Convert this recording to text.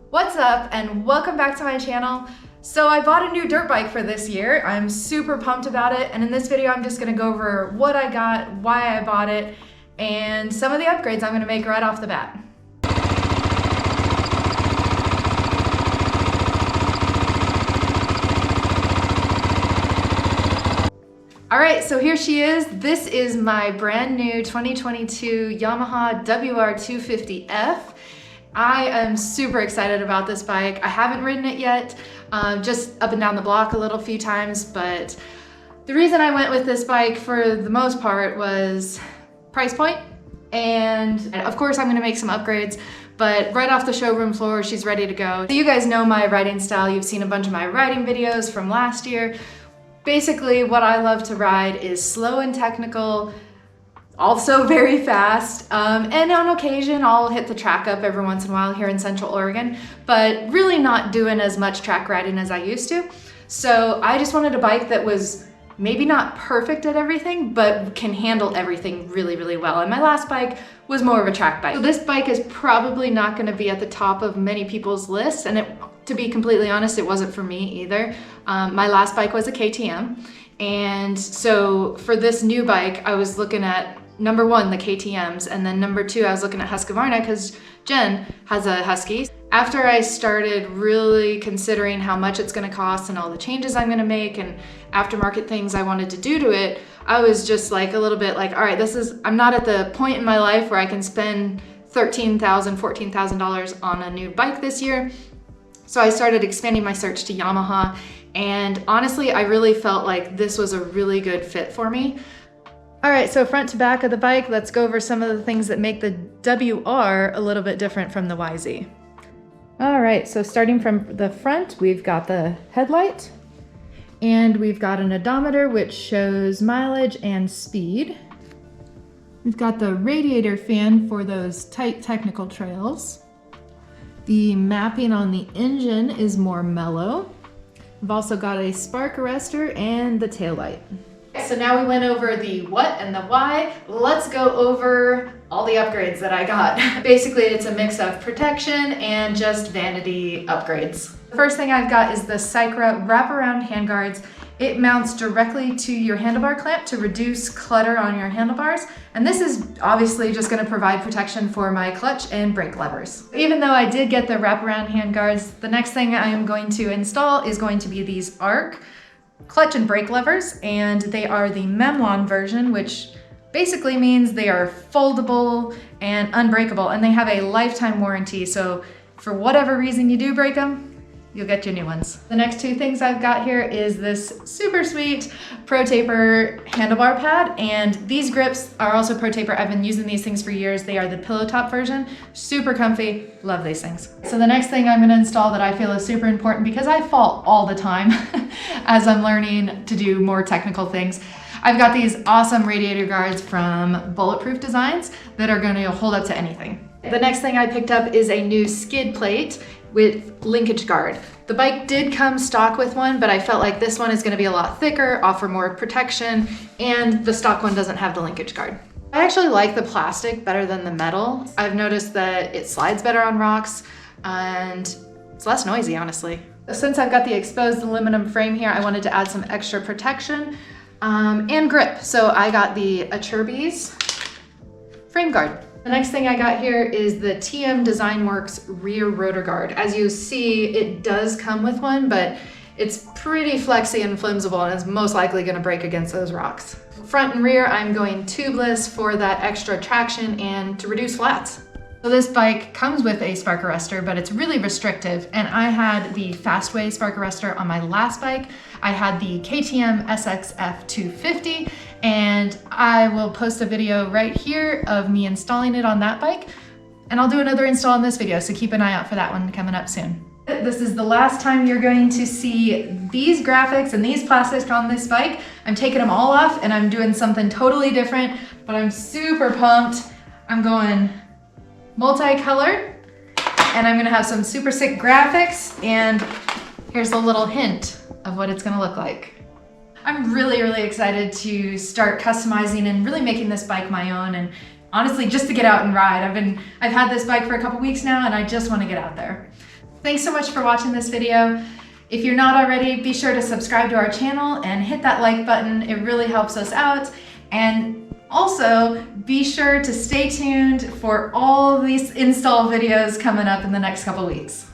What's up and welcome back to my channel. So I bought a new dirt bike for this year. I'm super pumped about it, and in this video I'm just gonna go over what I got, why I bought it, and some of the upgrades I'm gonna make right off the bat. All right, so here she is. This is my brand new 2022 Yamaha WR250F. I am super excited about this bike. I haven't ridden it yet, just up and down the block a little few times, but the reason I went with this bike for the most part was price point, and of course I'm gonna make some upgrades, but right off the showroom floor, she's ready to go. So you guys know my riding style. You've seen a bunch of my riding videos from last year. Basically, what I love to ride is slow and technical, also very fast, and on occasion I'll hit the track up every once in a while here in Central Oregon, but really not doing as much track riding as I used to. So I just wanted a bike that was maybe not perfect at everything, but can handle everything really, really well. And my last bike was more of a track bike. So this bike is probably not gonna be at the top of many people's lists, and to be completely honest, it wasn't for me either. My last bike was a KTM, and so for this new bike, I was looking at number one, the KTMs, and then number two, I was looking at Husqvarna because Jen has a Husky. After I started really considering how much it's gonna cost and all the changes I'm gonna make and aftermarket things I wanted to do to it, I was just like a little bit like, all right, I'm not at the point in my life where I can spend $13,000, $14,000 on a new bike this year. So I started expanding my search to Yamaha, and honestly, I really felt like this was a really good fit for me. All right, so front to back of the bike, let's go over some of the things that make the WR a little bit different from the YZ. All right, so starting from the front, we've got the headlight, and we've got an odometer which shows mileage and speed. We've got the radiator fan for those tight technical trails. The mapping on the engine is more mellow. We've also got a spark arrestor and the taillight. So now we went over the what and the why. Let's go over all the upgrades that I got. Basically, it's a mix of protection and just vanity upgrades. The first thing I've got is the Cycra wraparound handguards. It mounts directly to your handlebar clamp to reduce clutter on your handlebars. And this is obviously just gonna provide protection for my clutch and brake levers. Even though I did get the wraparound handguards, the next thing I am going to install is going to be these ARC clutch and brake levers, and they are the Memlon version, which basically means they are foldable and unbreakable, and they have a lifetime warranty. So for whatever reason you do break them, you'll get your new ones. The next two things I've got here is this super sweet Pro Taper handlebar pad, and these grips are also Pro Taper. I've been using these things for years. They are the pillow top version, super comfy, love these things. So the next thing I'm gonna install that I feel is super important, because I fall all the time as I'm learning to do more technical things. I've got these awesome radiator guards from Bulletproof Designs that are gonna hold up to anything. The next thing I picked up is a new skid plate with linkage guard. The bike did come stock with one, but I felt like this one is gonna be a lot thicker, offer more protection, and the stock one doesn't have the linkage guard. I actually like the plastic better than the metal. I've noticed that it slides better on rocks and it's less noisy, honestly. Since I've got the exposed aluminum frame here, I wanted to add some extra protection and grip. So I got the Acerbis frame guard. The next thing I got here is the TM Design Works rear rotor guard. As you see, it does come with one, but it's pretty flexy and flimsible, and it's most likely gonna break against those rocks. Front and rear, I'm going tubeless for that extra traction and to reduce flats. So this bike comes with a spark arrestor, but it's really restrictive, and I had the Fastway spark arrestor on my last bike. I had the KTM SXF 250, and I will post a video right here of me installing it on that bike, and I'll do another install in this video, so keep an eye out for that one coming up soon. This is the last time you're going to see these graphics and these plastics on this bike. I'm taking them all off and I'm doing something totally different, but I'm super pumped. I'm going multicolored, and I'm gonna have some super sick graphics, and here's a little hint of what it's gonna look like. I'm really, really excited to start customizing and really making this bike my own, and honestly, just to get out and ride. I've had this bike for a couple weeks now, and I just want to get out there. Thanks so much for watching this video. If you're not already, be sure to subscribe to our channel and hit that like button. It really helps us out. And also be sure to stay tuned for all these install videos coming up in the next couple weeks.